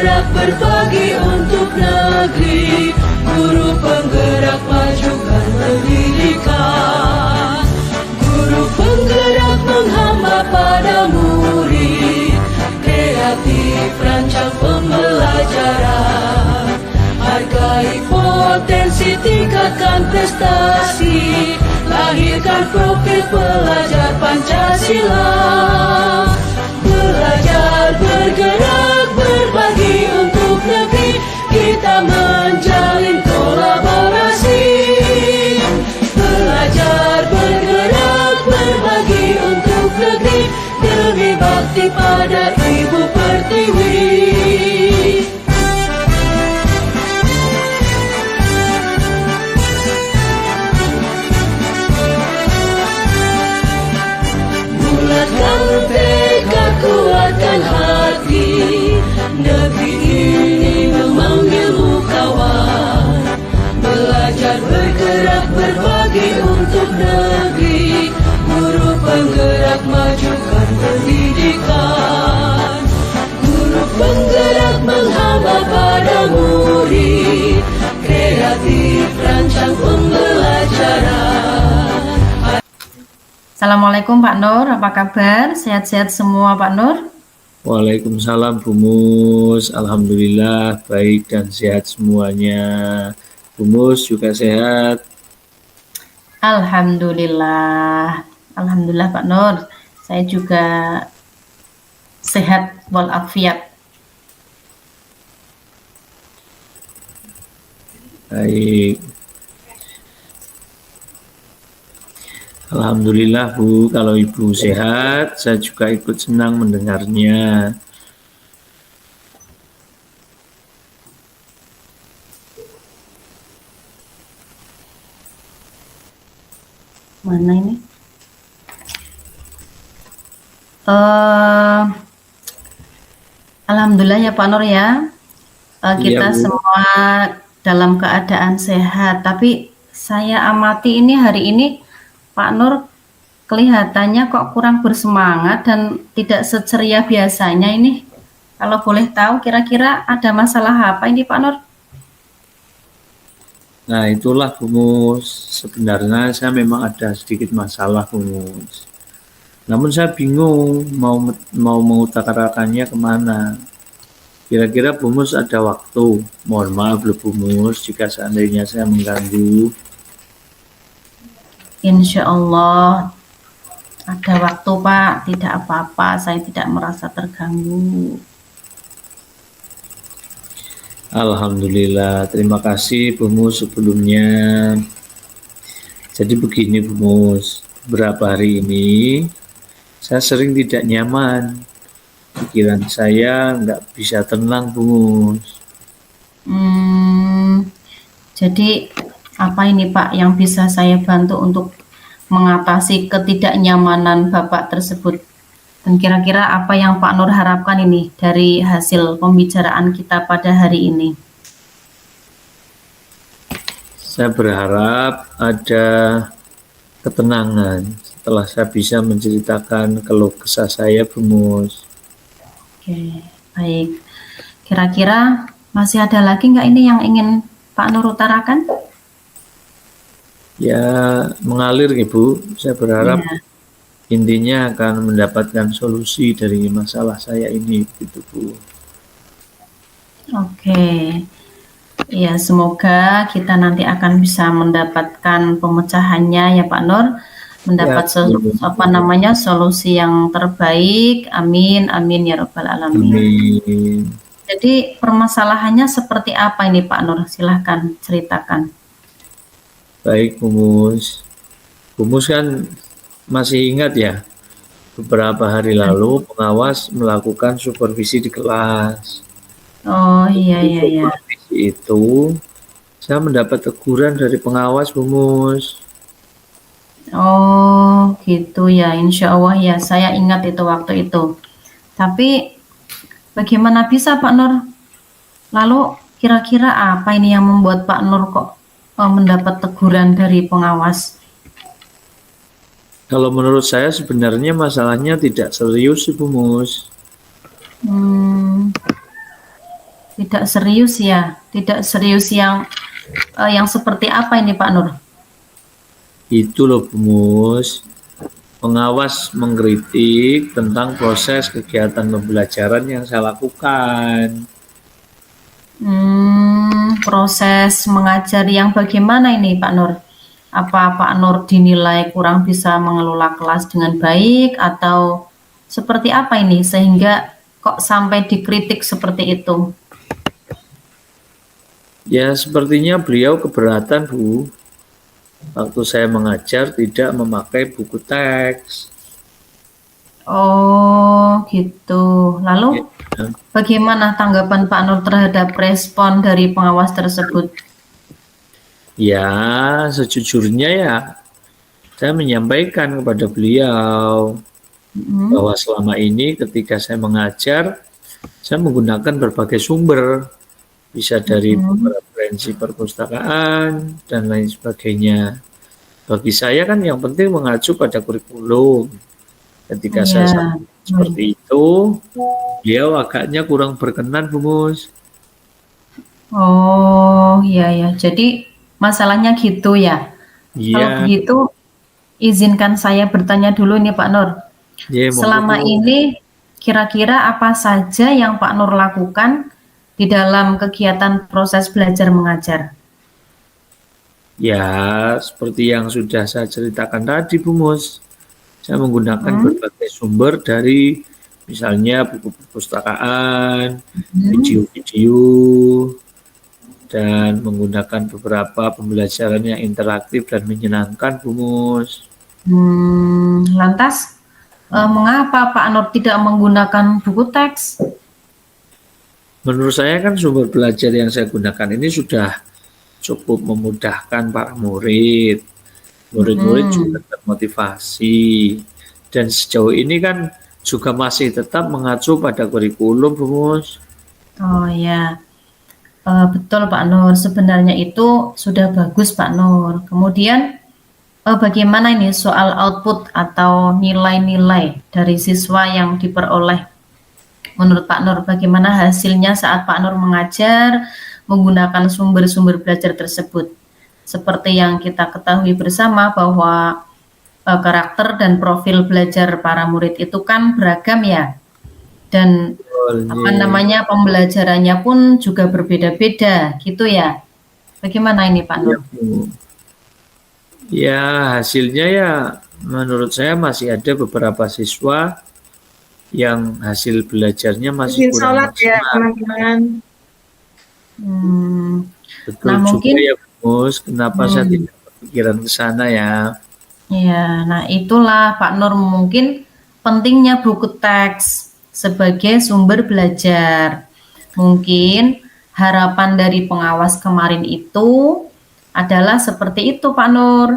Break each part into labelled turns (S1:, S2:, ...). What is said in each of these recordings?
S1: penggerak berbagi untuk negeri, guru penggerak majukan pendidikan, guru penggerak menghamba pada murid, kreatif rancang pembelajaran, hargai potensi, tingkatkan prestasi, lahirkan profil pelajar Pancasila. Belajar, bergerak, berbagi untuk negeri, kita menjalin kolaborasi. Belajar, bergerak, berbagi untuk negeri, demi bakti pada Ibu Pertiwi. Bulatkan tekad, kuatkan hati, negeri ini memanggilmu kawan. Belajar, bergerak, berbagi untuk negeri, guru penggerak majukan pendidikan, guru penggerak menghamba pada murid, kreatif rancang pembelajaran.
S2: Assalamualaikum Pak Nur, apa kabar? Sehat-sehat semua Pak Nur?
S3: Waalaikumsalam Bu Mus, alhamdulillah baik dan sehat semuanya. Bu Mus juga sehat?
S2: Alhamdulillah, alhamdulillah Pak Nur. Saya juga sehat walafiat.
S3: Baik. Alhamdulillah Bu, kalau Ibu sehat, saya juga ikut senang mendengarnya.
S2: Mana ini? Alhamdulillah ya Pak Nur ya. Kita
S3: Iya, Bu.
S2: semua dalam keadaan sehat. Tapi saya amati ini hari ini Pak Nur kelihatannya kok kurang bersemangat dan tidak seceria biasanya ini. Kalau boleh tahu kira-kira ada masalah apa ini Pak Nur?
S3: Nah itulah Bu Mus, sebenarnya saya memang ada sedikit masalah Bu Mus. Namun saya bingung mau mengutarakannya kemana. Kira-kira Bu Mus ada waktu? Mohon maaf loh Bu Mus jika seandainya saya mengganggu.
S2: Insya Allah ada waktu Pak, tidak apa-apa, saya tidak merasa terganggu.
S3: Alhamdulillah, terima kasih Bu Mus sebelumnya. Jadi begini Bu Mus, beberapa hari ini saya sering tidak nyaman. Pikiran saya nggak bisa tenang Bu Mus.
S2: Jadi apa ini Pak yang bisa saya bantu untuk mengatasi ketidaknyamanan Bapak tersebut? Dan kira-kira apa yang Pak Nur harapkan ini dari hasil pembicaraan kita pada hari ini?
S3: Saya berharap ada ketenangan setelah saya bisa menceritakan keluh kesah saya Bu Mus.
S2: Oke, baik. Kira-kira masih ada lagi nggak ini yang ingin Pak Nur utarakan?
S3: Ya mengalir Ibu, saya berharap
S2: Ya.
S3: intinya akan mendapatkan solusi dari masalah saya ini gitu Bu.
S2: Oke. Ya, semoga kita nanti akan bisa mendapatkan pemecahannya ya Pak Nur, mendapat solusi yang terbaik. Amin, amin ya Rabbal Alamin.
S3: Amin.
S2: Jadi permasalahannya seperti apa ini Pak Nur? Silahkan ceritakan.
S3: Baik Bu Mus. Bu Mus kan masih ingat ya, beberapa hari lalu pengawas melakukan supervisi di kelas.
S2: Oh iya.
S3: Supervisi itu saya mendapat teguran dari pengawas Bu Mus.
S2: Oh gitu ya, insya Allah ya, saya ingat itu waktu itu. Tapi bagaimana bisa Pak Nur? Lalu kira-kira apa ini yang membuat Pak Nur kok mendapat teguran dari pengawas?
S3: Kalau menurut saya sebenarnya masalahnya tidak serius Ibu Mus.
S2: Tidak serius ya, tidak serius yang seperti apa ini Pak Nur?
S3: Itu loh Bu Mus. Pengawas mengkritik tentang proses kegiatan pembelajaran yang saya lakukan.
S2: Proses mengajar yang bagaimana ini Pak Nur? Apa Pak Nur dinilai kurang bisa mengelola kelas dengan baik atau seperti apa ini sehingga kok sampai dikritik seperti itu?
S3: Ya, sepertinya beliau keberatan, Bu. Waktu saya mengajar tidak memakai buku teks.
S2: Oh, gitu. Lalu
S3: Ya,
S2: bagaimana tanggapan Pak Nur terhadap respon dari pengawas tersebut?
S3: ya, sejujurnya ya, saya menyampaikan kepada beliau bahwa selama ini ketika saya mengajar, saya menggunakan berbagai sumber, bisa dari referensi perpustakaan dan lain sebagainya. Bagi saya kan yang penting mengacu pada kurikulum. Ketika saya
S2: Iya,
S3: sampaikan seperti itu, beliau agaknya kurang berkenan, Bu Mus.
S2: oh iya ya. Jadi masalahnya gitu ya. Kalau
S3: Iya,
S2: begitu, izinkan saya bertanya dulu nih Pak Nur.
S3: ya
S2: Selama
S3: monggo.
S2: ini kira-kira apa saja yang Pak Nur lakukan di dalam kegiatan proses belajar mengajar?
S3: Ya, seperti yang sudah saya ceritakan tadi, Bu Mus. Saya menggunakan
S2: Hmm,
S3: berbagai sumber dari misalnya buku perpustakaan,
S2: hmm,
S3: video-video, dan menggunakan beberapa pembelajaran yang interaktif dan menyenangkan, Bu Mus.
S2: Lantas, mengapa Pak Nur tidak menggunakan buku teks?
S3: Menurut saya kan sumber belajar yang saya gunakan ini sudah cukup memudahkan para murid. Murid-murid
S2: Hmm,
S3: juga termotivasi. Dan sejauh ini kan juga masih tetap mengacu pada kurikulum, Bu Mus.
S2: oh ya. Betul Pak Nur, sebenarnya itu sudah bagus Pak Nur. Kemudian bagaimana ini soal output atau nilai-nilai dari siswa yang diperoleh? Menurut Pak Nur, bagaimana hasilnya saat Pak Nur mengajar menggunakan sumber-sumber belajar tersebut? Seperti yang kita ketahui bersama bahwa karakter dan profil belajar para murid itu kan beragam ya. Dan
S3: Betul,
S2: apa
S3: ye.
S2: namanya pembelajarannya pun juga berbeda-beda gitu ya. Bagaimana ini Pak
S3: Iya,
S2: Nur?
S3: Bu. Ya, hasilnya ya menurut saya masih ada beberapa siswa yang hasil belajarnya masih
S4: Izin
S3: kurang
S4: sholat ya
S3: maksimal.
S4: teman-teman.
S2: Hmm,
S3: Betul
S2: nah
S3: juga
S2: mungkin
S3: ya, Bu Mus. Kenapa saya
S2: hmm,
S3: tidak kepikiran ke sana ya?
S2: ya, nah itulah Pak Nur mungkin pentingnya buku teks sebagai sumber belajar. Mungkin harapan dari pengawas kemarin itu adalah seperti itu Pak Nur,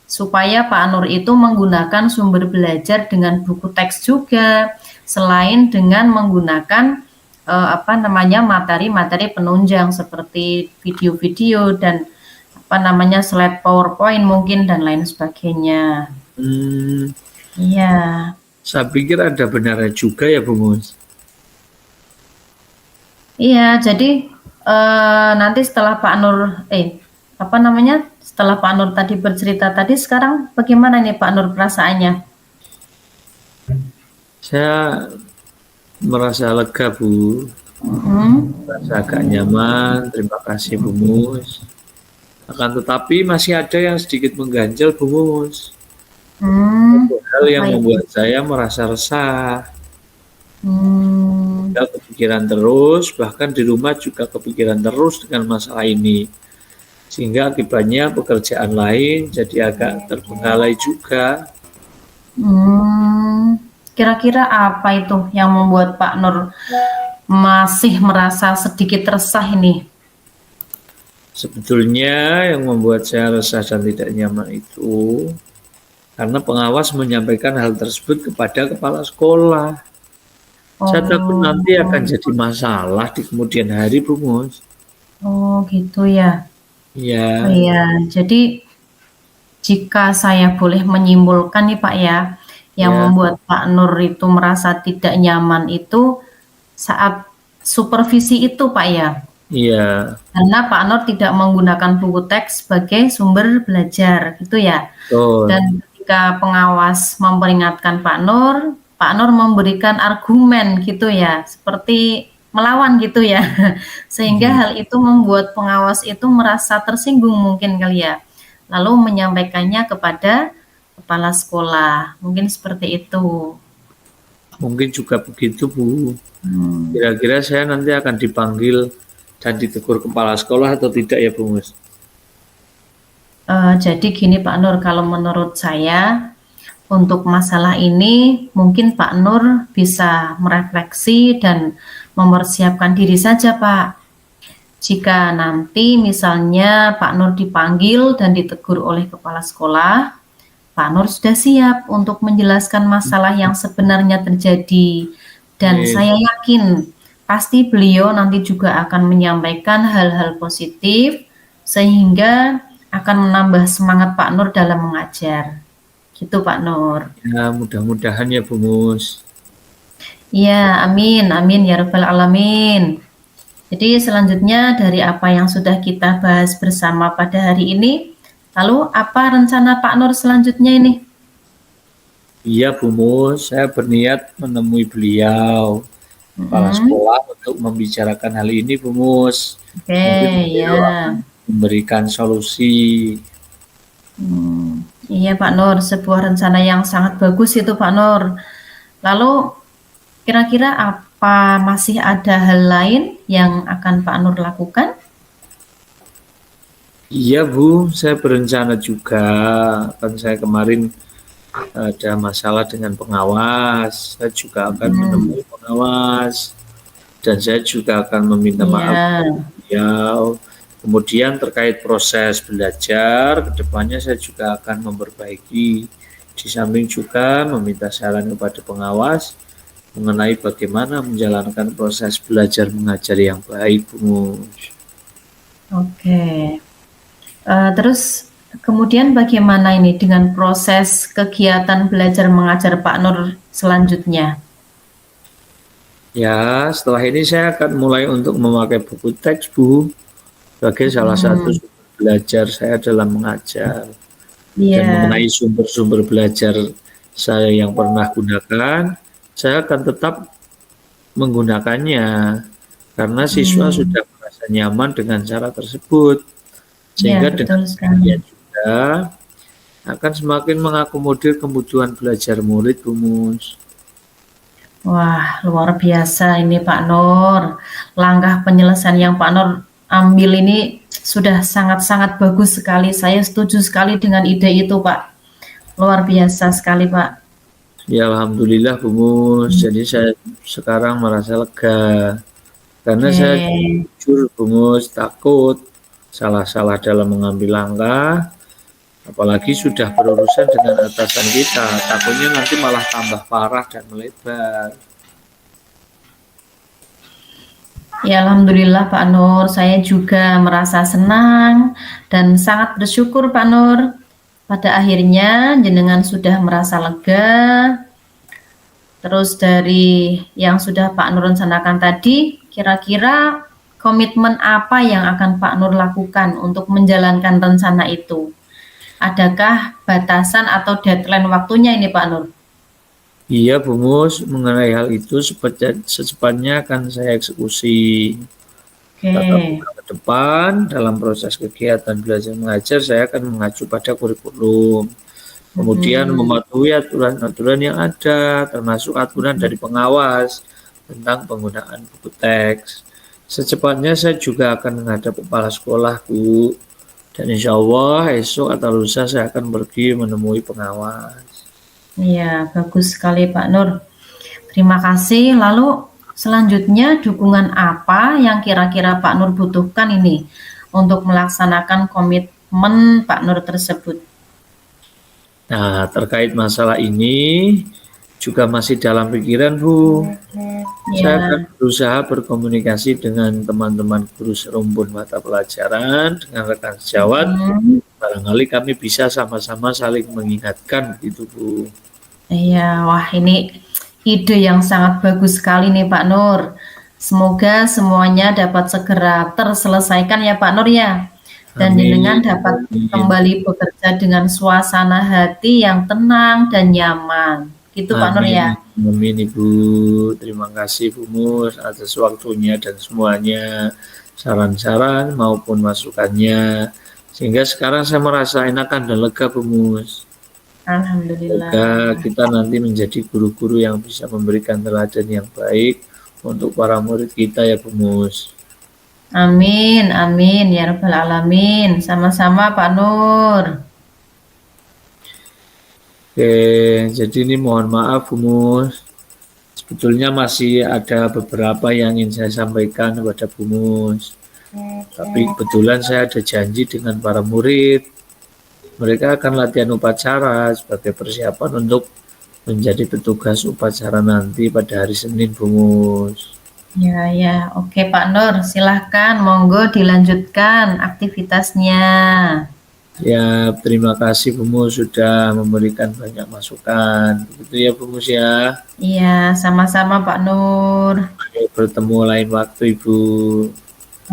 S2: supaya Pak Nur itu menggunakan sumber belajar dengan buku teks juga, selain dengan menggunakan apa namanya materi-materi penunjang seperti video-video dan apa namanya slide PowerPoint mungkin dan lain sebagainya.
S3: Hmm,
S2: Iya,
S3: saya pikir ada benarnya juga ya, Bu Mus.
S2: iya. Jadi nanti setelah Pak Nur, apa namanya? Setelah Pak Nur tadi bercerita tadi, sekarang bagaimana nih Pak Nur perasaannya?
S3: Saya merasa lega, Bu.
S2: Hmm,
S3: Merasa agak nyaman. Terima kasih, Bu Mus. Akan tetapi masih ada yang sedikit mengganjal, Bu Mus.
S2: hmm,
S3: Hal
S2: apa
S3: yang
S2: itu?
S3: membuat saya merasa resah.
S2: Hmm,
S3: Saya kepikiran terus, bahkan di rumah juga kepikiran terus dengan masalah ini. Sehingga akibatnya pekerjaan lain jadi agak terbengkalai juga.
S2: hmm. Kira-kira apa itu yang membuat Pak Nur masih merasa sedikit resah ini?
S3: Sebetulnya yang membuat saya resah dan tidak nyaman itu karena pengawas menyampaikan hal tersebut kepada kepala sekolah. Saya takut
S2: Oh,
S3: nanti akan jadi masalah di kemudian hari, Bu Mus.
S2: oh gitu ya. Oh
S3: Ya,
S2: iya, jadi jika saya boleh menyimpulkan nih Pak ya, yang
S3: ya,
S2: membuat Pak Nur itu merasa tidak nyaman itu saat supervisi itu Pak ya?
S3: Iya,
S2: Karena Pak Nur tidak menggunakan buku teks sebagai sumber belajar, gitu ya.
S3: betul.
S2: Dan ketika pengawas memperingatkan Pak Nur memberikan argumen gitu ya, seperti melawan gitu ya. Sehingga hal itu membuat pengawas itu merasa tersinggung mungkin kali ya. Lalu menyampaikannya kepada kepala sekolah. Mungkin seperti itu.
S3: Mungkin juga begitu, Bu.
S2: Hmm.
S3: Kira-kira saya nanti akan dipanggil dan ditegur kepala sekolah atau tidak ya, Bu Mus?
S2: Jadi gini Pak Nur, kalau menurut saya untuk masalah ini mungkin Pak Nur bisa merefleksi dan mempersiapkan diri saja Pak. Jika nanti misalnya Pak Nur dipanggil dan ditegur oleh kepala sekolah, Pak Nur sudah siap untuk menjelaskan masalah yang sebenarnya terjadi. Dan
S3: Amin.
S2: saya yakin pasti beliau nanti juga akan menyampaikan hal-hal positif sehingga akan menambah semangat Pak Nur dalam mengajar. Gitu Pak Nur.
S3: Ya, mudah-mudahan ya, Bu Mus.
S2: Ya, amin, amin ya rabbal alamin. Jadi selanjutnya dari apa yang sudah kita bahas bersama pada hari ini, lalu apa rencana Pak Nur selanjutnya ini?
S3: Iya, Bu Mus, saya berniat menemui beliau, kepala sekolah, untuk membicarakan hal ini, Bu Mus.
S2: Oke,
S3: Mungkin beliau
S2: ya.
S3: akan memberikan solusi.
S2: Iya Pak Nur, sebuah rencana yang sangat bagus itu Pak Nur. Lalu kira-kira apa masih ada hal lain yang akan Pak Nur lakukan?
S3: Iya, Bu, saya berencana juga. Kan saya kemarin ada masalah dengan pengawas. Saya juga akan menemui pengawas. Dan saya juga akan meminta maaf
S2: Iya,
S3: kepada beliau. Kemudian terkait proses belajar, kedepannya saya juga akan memperbaiki. Di samping juga meminta saran kepada pengawas mengenai bagaimana menjalankan proses belajar mengajar yang baik, Bu Mus.
S2: oke. Terus kemudian bagaimana ini dengan proses kegiatan belajar mengajar Pak Nur selanjutnya?
S3: Ya, setelah ini saya akan mulai untuk memakai buku teks, Bu, sebagai salah satu sumber belajar saya dalam mengajar. Dan
S2: Iya,
S3: mengenai sumber-sumber belajar saya yang pernah gunakan, saya akan tetap menggunakannya karena siswa sudah merasa nyaman dengan cara tersebut.
S2: iya
S3: Sehingga
S2: betul
S3: dengan
S2: sekali.
S3: demikian juga akan semakin mengakomodir kebutuhan belajar murid, Bu Mus.
S2: Wah, luar biasa ini Pak Nur. Langkah penyelesaian yang Pak Nur ambil ini sudah sangat-sangat bagus sekali. Saya setuju sekali dengan ide itu, Pak. Luar biasa sekali, Pak.
S3: Ya Alhamdulillah, Bu Mus. Jadi saya sekarang merasa lega karena saya
S2: Oke.
S3: jujur, Bu Mus, takut salah-salah dalam mengambil langkah, apalagi sudah berurusan dengan atasan kita. Takutnya nanti malah tambah parah dan melebar.
S2: Ya, Alhamdulillah Pak Nur. Saya juga merasa senang dan sangat bersyukur Pak Nur. Pada akhirnya jenengan sudah merasa lega. Terus dari yang sudah Pak Nur rencanakan tadi, kira-kira komitmen apa yang akan Pak Nur lakukan untuk menjalankan rencana itu? Adakah batasan atau deadline waktunya ini Pak Nur?
S3: Iya, Bu Mus, mengenai hal itu secepatnya akan saya eksekusi. Tatap
S2: Oke.
S3: muka ke depan, dalam proses kegiatan belajar mengajar, saya akan mengacu pada kurikulum. Kemudian mematuhi aturan-aturan yang ada, termasuk aturan dari pengawas tentang penggunaan buku teks. Secepatnya saya juga akan menghadap kepala sekolah, Bu. Dan insya Allah esok atau lusa saya akan pergi menemui pengawas.
S2: Iya, bagus sekali Pak Nur. Terima kasih. Lalu selanjutnya dukungan apa yang kira-kira Pak Nur butuhkan ini untuk melaksanakan komitmen Pak Nur tersebut?
S3: Nah, terkait masalah ini juga masih dalam pikiran, Bu. Saya akan
S2: Ya,
S3: berusaha berkomunikasi dengan teman-teman guru serumpun mata pelajaran, dengan rekan sejawat. Barangkali kami bisa sama-sama saling mengingatkan gitu, Bu.
S2: iya, wah ini ide yang sangat bagus sekali nih Pak Nur. Semoga semuanya dapat segera terselesaikan ya Pak Nur ya. Dan jenengan
S3: Amin.
S2: dapat
S3: Amin.
S2: kembali bekerja dengan suasana hati yang tenang dan nyaman. Gitu Pak Nur
S3: Amin.
S2: ya.
S3: Amin Ibu. Terima kasih Bu Mus atas waktunya dan semuanya saran-saran maupun masukannya. Sehingga sekarang saya merasa enakan dan lega Bu Mus. Semoga
S2: Alhamdulillah.
S3: kita nanti menjadi guru-guru yang bisa memberikan teladan yang baik untuk para murid kita ya Bu Mus.
S2: Amin, amin ya Rabbal Alamin. Sama-sama Pak Nur.
S3: Oke, jadi ini mohon maaf Bu Mus. Sebetulnya masih ada beberapa yang ingin saya sampaikan kepada Bu Mus. Tapi kebetulan saya ada janji dengan para murid. Mereka akan latihan upacara sebagai persiapan untuk menjadi petugas upacara nanti pada hari Senin, Bu Mus.
S2: Ya, ya. Oke Pak Nur, silahkan monggo dilanjutkan aktivitasnya.
S3: Ya, terima kasih Bu Mus sudah memberikan banyak masukan. Begitu ya Bu Mus ya.
S2: Iya, sama-sama Pak Nur.
S3: Sampai bertemu lain waktu Ibu.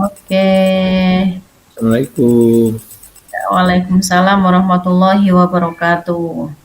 S2: Oke.
S3: Assalamualaikum.
S2: Waalaikumsalam warahmatullahi wabarakatuh.